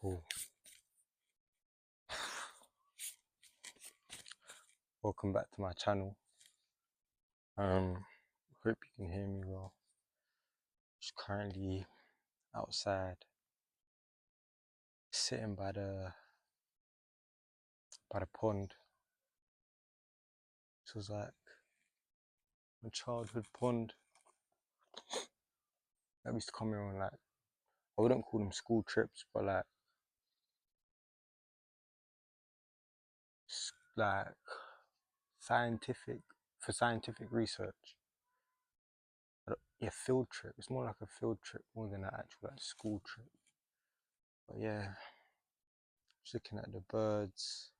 Cool. Welcome back to my channel. Hope you can hear me well. Just currently outside, sitting by the pond. This was like my childhood pond. I used to come here on, like, I wouldn't call them school trips, but like scientific research. Yeah, field trip. It's more like a field trip more than an actual like school trip. But yeah, just looking at the birds.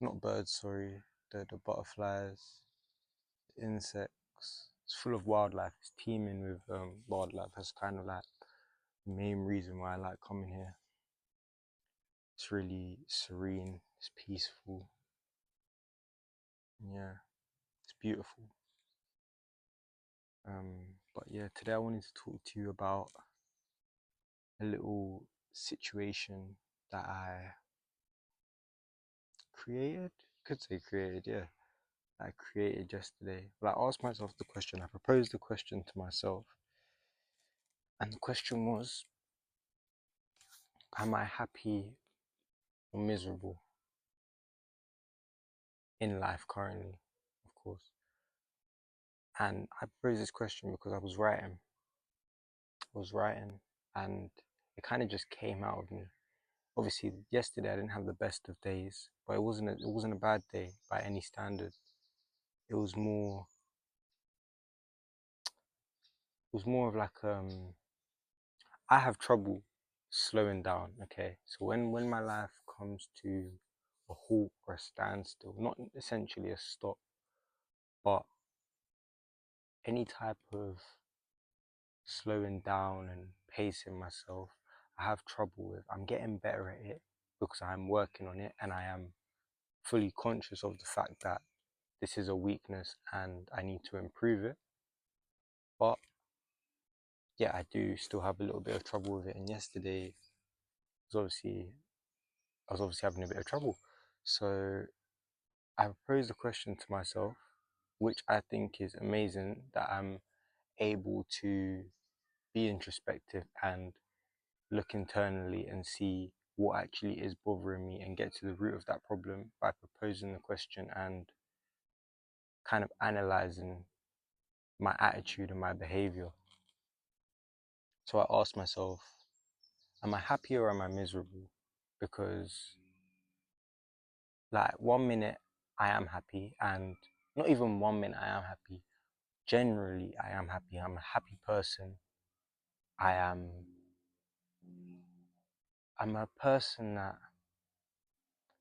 Not birds, sorry. The butterflies, the insects. It's full of wildlife. It's teeming with wildlife. That's kind of like the main reason why I like coming here. It's really serene. It's peaceful. Yeah, it's beautiful. But yeah, today I wanted to talk to you about a little situation that I created. Could say created, yeah. I created yesterday. But I asked myself the question. I proposed the question to myself, and the question was, am I happy or miserable in life currently, of course? And I posed this question because I was writing, and it kind of just came out of me. Obviously, yesterday I didn't have the best of days, but it wasn't a bad day by any standard. It was more of like I have trouble slowing down. Okay, so when my life comes to a halt or a standstill, not essentially a stop, but any type of slowing down and pacing myself, I have trouble with. I'm getting better at it because I'm working on it, and I am fully conscious of the fact that this is a weakness and I need to improve it. But yeah, I do still have a little bit of trouble with it. And yesterday was obviously I was obviously having a bit of trouble. So I posed a question to myself, which I think is amazing, that I'm able to be introspective and look internally and see what actually is bothering me and get to the root of that problem by proposing the question and kind of analyzing my attitude and my behavior. So I asked myself, am I happy or am I miserable? Because like 1 minute I am happy, and not even 1 minute I am happy. Generally I am happy. I'm a happy person. I am I'm a person that,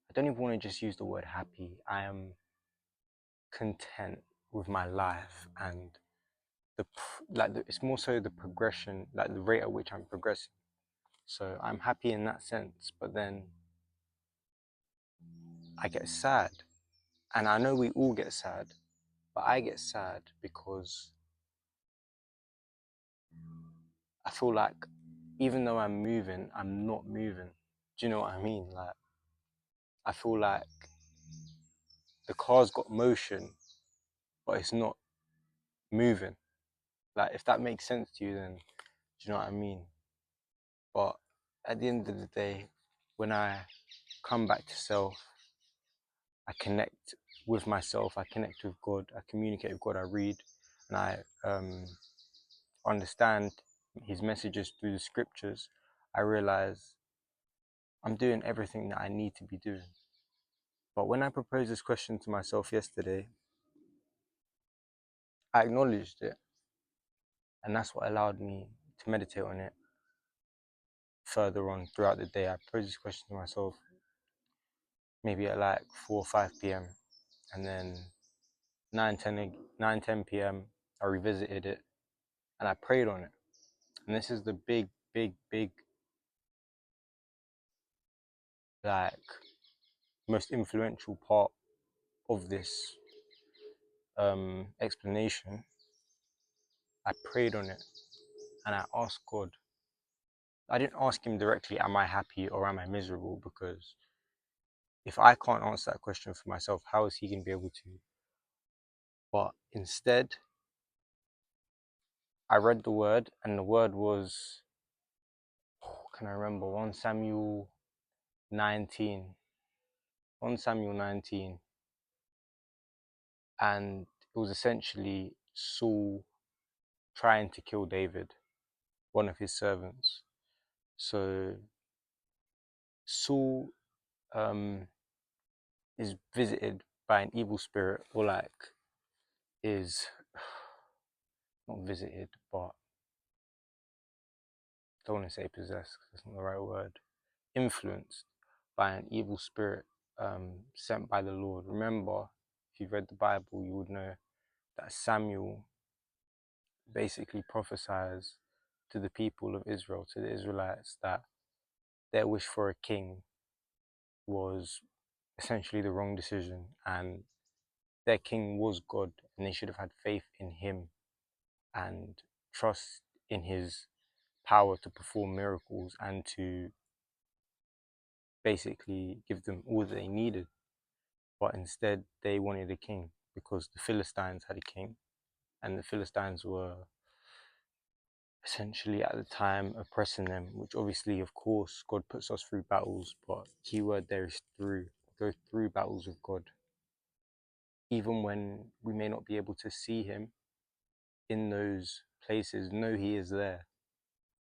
I don't even want to just use the word happy. I am content with my life, and it's more so the progression, like the rate at which I'm progressing. So I'm happy in that sense, but then I get sad, and I know we all get sad, but I get sad because I feel like even though I'm moving, I'm not moving. Do you know what I mean? Like, I feel like the car's got motion, but it's not moving. Like, if that makes sense to you, then do you know what I mean? But at the end of the day, when I come back to self, I connect with myself, I connect with God, I communicate with God, I read, and I understand His messages through the scriptures. I realize I'm doing everything that I need to be doing. But when I proposed this question to myself yesterday, I acknowledged it, and that's what allowed me to meditate on it further on throughout the day. I posed this question to myself maybe at like 4 or 5 p.m. and then 9, 10 p.m. I revisited it and I prayed on it. And this is the big, like, most influential part of this explanation. I prayed on it and I asked God, I didn't ask him directly, am I happy or am I miserable? Because if I can't answer that question for myself, how is he going to be able to? But instead, I read the word, and the word was, can I remember, 1 Samuel 19. 1 Samuel 19. And it was essentially Saul trying to kill David, one of his servants. So Saul is visited by an evil spirit, or like is not visited, but don't want to say possessed, because that's not the right word. Influenced by an evil spirit sent by the Lord. Remember, if you've read the Bible, you would know that Samuel basically prophesies to the people of Israel, to the Israelites, that their wish for a king was essentially the wrong decision, and their king was God, and they should have had faith in him and trust in his power to perform miracles and to basically give them all that they needed. But instead, they wanted a king because the Philistines had a king, and the Philistines were essentially at the time oppressing them, which obviously, of course, God puts us through battles, but keyword there is through. Go through battles with God. Even when we may not be able to see him in those places, know he is there.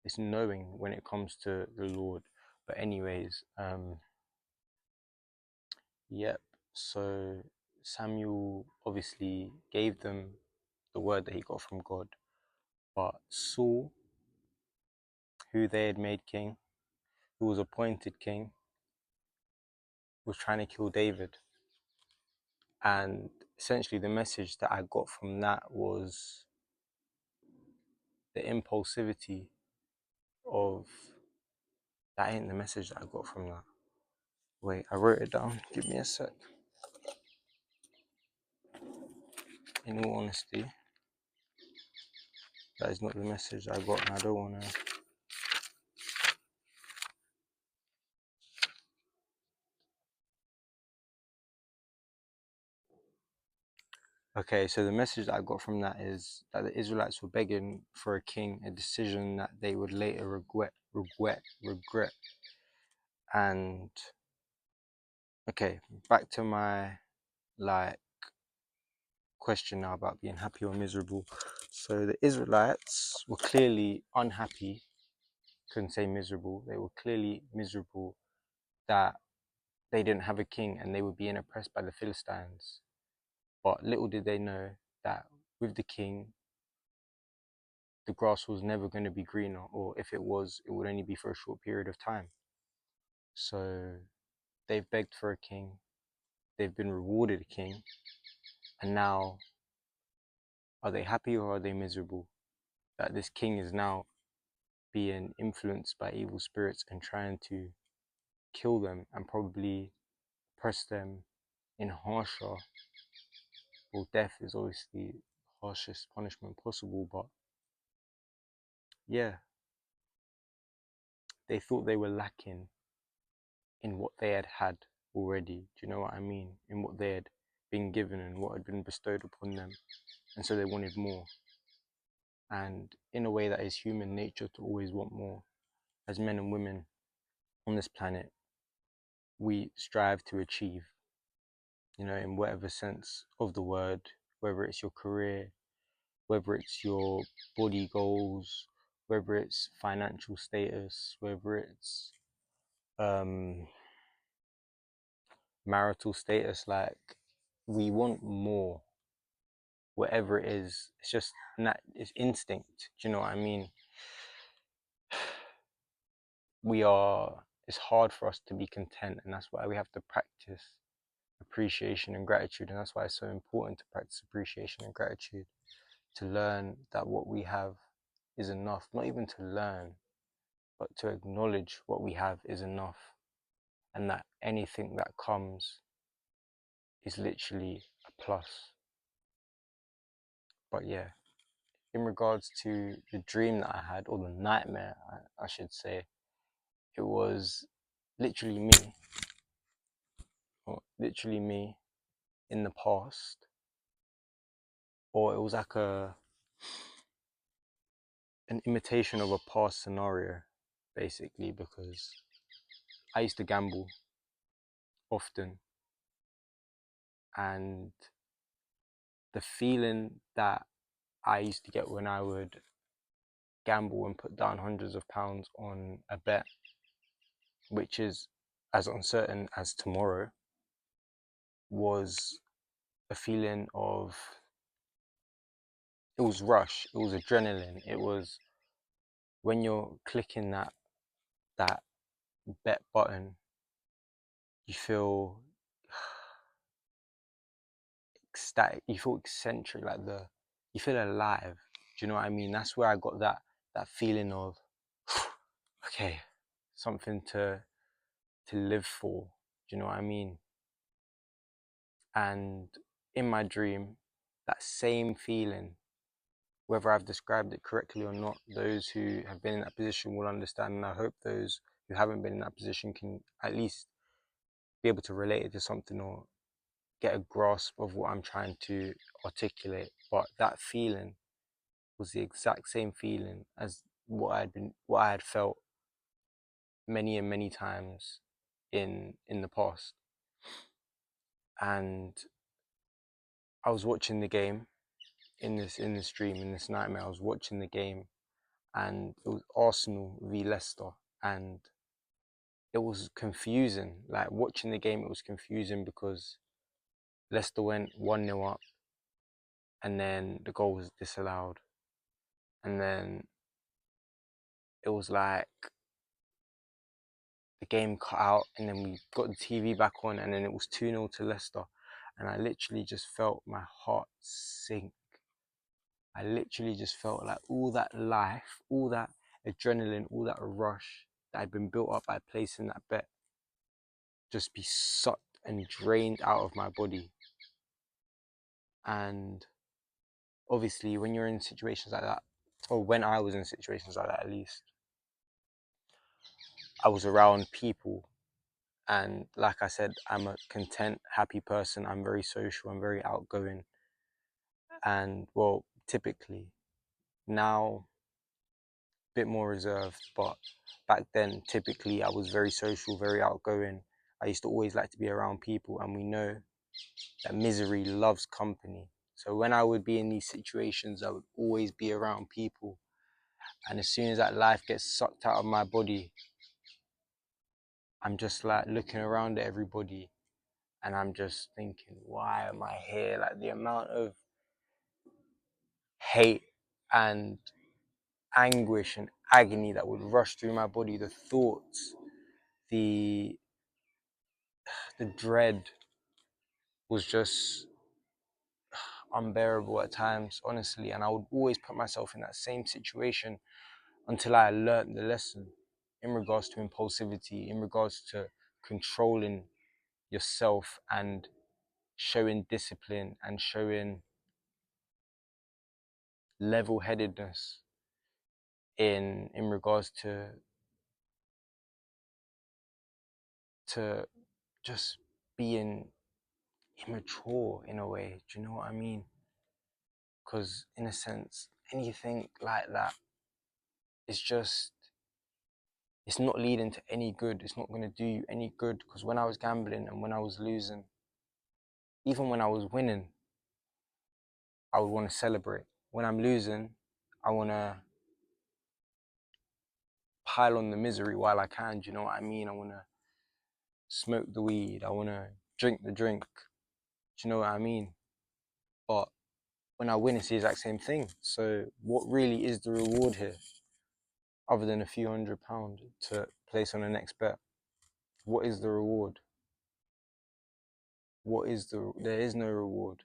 It's knowing when it comes to the Lord. But anyways, yep. So Samuel obviously gave them the word that he got from God. But Saul, who they had made king, who was appointed king, was trying to kill David. And essentially the message that I got from that was the impulsivity of, that ain't the message that I got from that. Wait, I wrote it down. Give me a sec. In all honesty, that is not the message I got, and I don't want to. Okay, so the message that I got from that is that the Israelites were begging for a king, a decision that they would later regret. And okay, back to my like question now about being happy or miserable. So the Israelites were clearly unhappy, couldn't say miserable. They were clearly miserable that they didn't have a king and they were being oppressed by the Philistines. But little did they know that with the king, the grass was never going to be greener, or if it was, it would only be for a short period of time. So they've begged for a king, they've been rewarded a king, and now are they happy or are they miserable that this king is now being influenced by evil spirits and trying to kill them and probably oppress them in harsher, well, death is obviously the harshest punishment possible, but yeah, they thought they were lacking in what they had already. Do you know what I mean? In what they had been given and what had been bestowed upon them. And so they wanted more. And in a way, that is human nature to always want more. As men and women on this planet, we strive to achieve, in whatever sense of the word, whether it's your career, whether it's your body goals, whether it's financial status, whether it's marital status. Like, we want more, whatever it is. It's just it's instinct. Do you know what I mean? It's hard for us to be content, and that's why we have to practice appreciation and gratitude. And that's why it's so important to practice appreciation and gratitude, to learn that what we have is enough. Not even to learn, but to acknowledge what we have is enough, and that anything that comes is literally a plus. But yeah, in regards to the dream that I had, or the nightmare, I should say, it was literally me, or literally me in the past, or it was like an imitation of a past scenario, basically, because I used to gamble often, and the feeling that I used to get when I would gamble and put down hundreds of pounds on a bet, which is as uncertain as tomorrow, was a feeling of, it was rush, it was adrenaline, it was when you're clicking that bet button, you feel ecstatic, you feel eccentric, like you feel alive. Do you know what I mean? That's where I got that feeling of okay, something to live for. Do you know what I mean? And in my dream, that same feeling, whether I've described it correctly or not, those who have been in that position will understand, and I hope those who haven't been in that position can at least be able to relate it to something, or get a grasp of what I'm trying to articulate. But that feeling was the exact same feeling as what I had felt many and many times in the past. And I was watching the game in this dream, in this nightmare. I was watching the game, and it was Arsenal v Leicester, and it was confusing. Like, watching the game, it was confusing because Leicester went 1-0 up, and then the goal was disallowed, and then it was like the game cut out, and then we got the TV back on, and then it was 2-0 to Leicester, and I literally just felt my heart sink. I literally just felt like all that life, all that adrenaline, all that rush that had been built up by placing that bet just be sucked and drained out of my body. And obviously, when you're in situations like that, or when I was in situations like that at least, I was around people. And like I said, I'm a content, happy person. I'm very social, I'm very outgoing. And well, typically, now a bit more reserved, but back then, typically, I was very social, very outgoing. I used to always like to be around people, and we know that misery loves company. So when I would be in these situations, I would always be around people. And as soon as that life gets sucked out of my body, I'm just like looking around at everybody, and I'm just thinking, why am I here? Like, the amount of hate and anguish and agony that would rush through my body, the thoughts, the dread was just unbearable at times, honestly. And I would always put myself in that same situation until I learned the lesson in regards to impulsivity, in regards to controlling yourself and showing discipline and showing level-headedness in regards to just being immature in a way. Do you know what I mean? Because in a sense, anything like that is just, it's not leading to any good. It's not going to do you any good. Because when I was gambling and when I was losing, even when I was winning, I would want to celebrate. When I'm losing, I want to pile on the misery while I can. Do you know what I mean? I want to smoke the weed. I want to drink the drink. Do you know what I mean? But when I win, it's the exact same thing. So what really is the reward here, other than a few £100 to place on the next bet? What is the reward? There is no reward.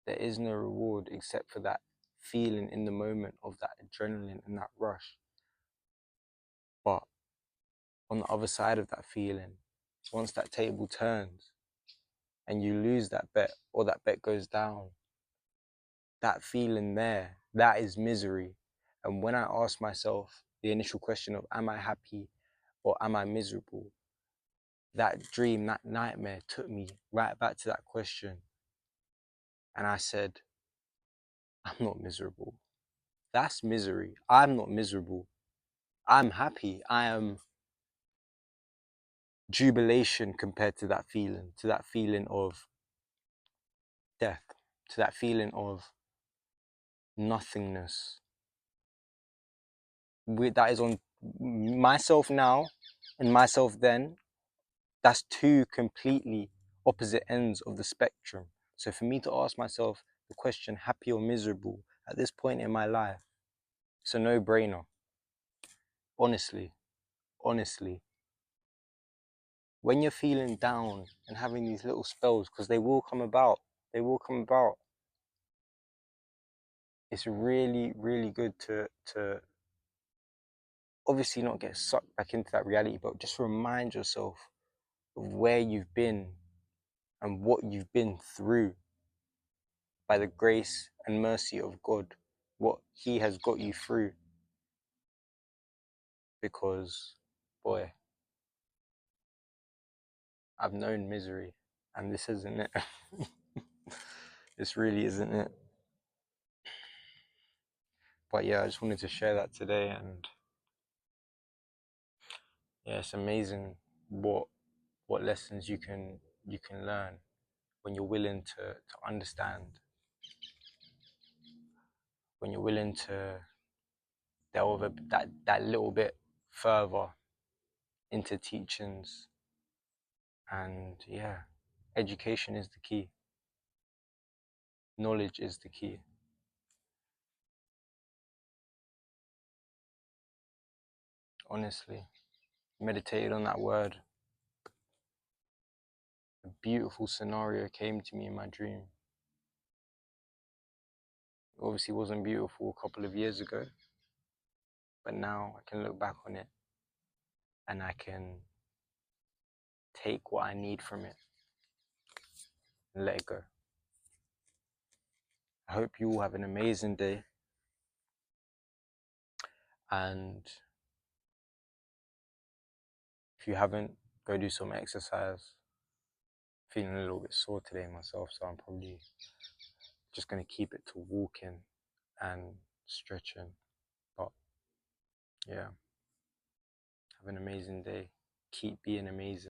There is no reward except for that feeling in the moment of that adrenaline and that rush. But on the other side of that feeling, once that table turns and you lose that bet, or that bet goes down, that feeling there That is misery. And when I ask myself the initial question of, am I happy or am I miserable? That dream, that nightmare took me right back to that question. And I said, I'm not miserable. That's misery. I'm not miserable. I'm happy. I am jubilation compared to that feeling of death, to that feeling of nothingness. That is on myself now and myself then. That's two completely opposite ends of the spectrum. So for me to ask myself the question, happy or miserable, at this point in my life, it's a no-brainer. Honestly, honestly. When you're feeling down and having these little spells, because they will come about, it's really, really good to obviously not get sucked back into that reality, but just remind yourself of where you've been and what you've been through by the grace and mercy of God, what He has got you through. Because, boy, I've known misery, and this isn't it. This really isn't it. But yeah, I just wanted to share that today, and yeah, it's amazing what lessons you can learn when you're willing to understand, when you're willing to delve that little bit further into teachings. And yeah, education is the key. Knowledge is the key. Honestly, meditated on that word. A beautiful scenario came to me in my dream. It obviously wasn't beautiful a couple of years ago, but now I can look back on it and I can take what I need from it and let it go. I hope you all have an amazing day, and if you haven't, go do some exercise. Feeling a little bit sore today myself, so I'm probably just going to keep it to walking and stretching. But yeah, have an amazing day. Keep being amazing.